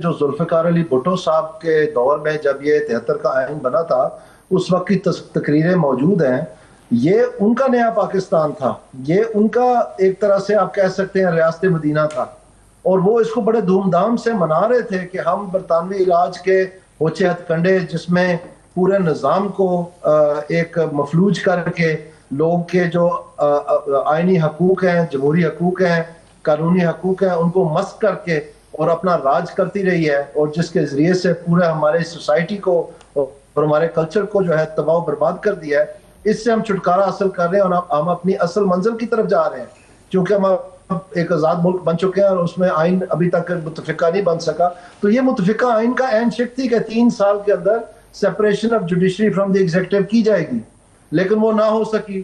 जो जुल्फ़िकार अली भुट्टो साहब के दौर में जब ये 73 का आइन बना था, उस वक्त की तकरीरें मौजूद हैं। ये उनका नया पाकिस्तान था, ये उनका एक तरह से आप कह सकते हैं रियासत मदीना था। और वो इसको बड़े धूमधाम से मना रहे थे कि हम बरतानवी इलाज के होचे हथकंडे, जिसमें पूरे निज़ाम को एक मफलूज करके लोग के जो आइनी हकूक हैं, जमहूरी हकूक हैं, कानूनी हकूक हैं, उनको मस्क करके और अपना राज करती रही है, और जिसके जरिए से पूरे हमारे सोसाइटी को और हमारे कल्चर को जो है तबाह बर्बाद कर दिया है। इससे हम छुटकारा हासिल कर रहे हैं और हम अपनी असल मंजिल की तरफ जा रहे हैं, क्योंकि हम अब एक आज़ाद मुल्क बन चुके हैं और उसमें आइन अभी तक मुतफिका नहीं बन सका। तो ये मुतफिका आइन का एंड शेक थी कि 3 साल के अंदर separation of judiciary from the executive की जाएगी, लेकिन वो ना हो सकी।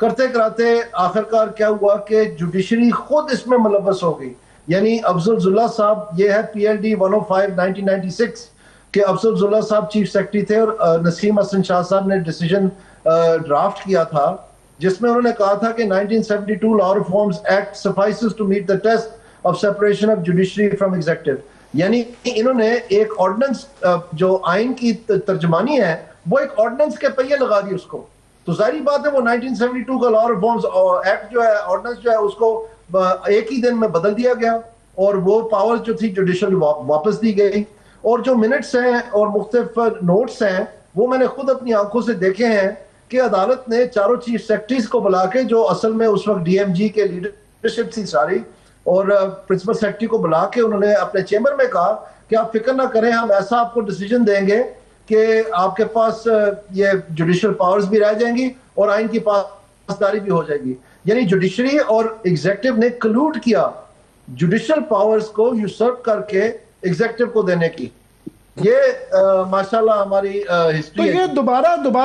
करते कराते आखिरकार क्या हुआ कि जुडिशरी खुद इसमें मुलव्वस हो गई। यानी अफजल जुल्ला साहब, ये है PLD 105 1996 के अफजल जुल्ला साहब चीफ सेक्रेटरी थे, और नसीम हसन शाह साहब ने डिसीजन ड्राफ्ट किया था, जिसमें उन्होंने कहा था कि 1972 law reforms act suffices to meet the test of separation of judiciary from executive. यानी इन्होंने एक ऑर्डिनेंस, जो आइन की तर्जमानी है, वो एक ऑर्डिनेंस के पहिए लगा दी उसको। तो जाहिर बात है वो 1972 का लॉ रिफॉर्म्स एक्ट जो है, ऑर्डिनेंस जो है, उसको एक ही दिन में बदल दिया गया, और वो पावर जो थी जुडिशल वापस दी गई। और जो मिनट्स हैं और मुख्तलिफ नोट्स हैं, वो मैंने खुद अपनी आंखों से देखे हैं कि अदालत ने चारों चीफ सेक्रेटरीज को बुला के, जो असल में उस वक्त DMG के लीडरशिप थी सारी, और प्रिंसिपल सेक्रेटरी को बुला के उन्होंने अपने चेंबर में कहा कि आप फिक्र ना करें, हम ऐसा आपको डिसीजन देंगे कि आपके पास ये जुडिशियल पावर्स भी रह जाएंगी और आइन की पासदारी भी हो जाएगी। यानी जुडिशरी और एग्जीक्यूटिव ने कलूट किया जुडिशियल पावर्स को यूसर्प करके एग्जीक्यूटिव को देने की। ये माशाल्लाह हमारी तो हिस्ट्री है। ये दोबारा दोबारा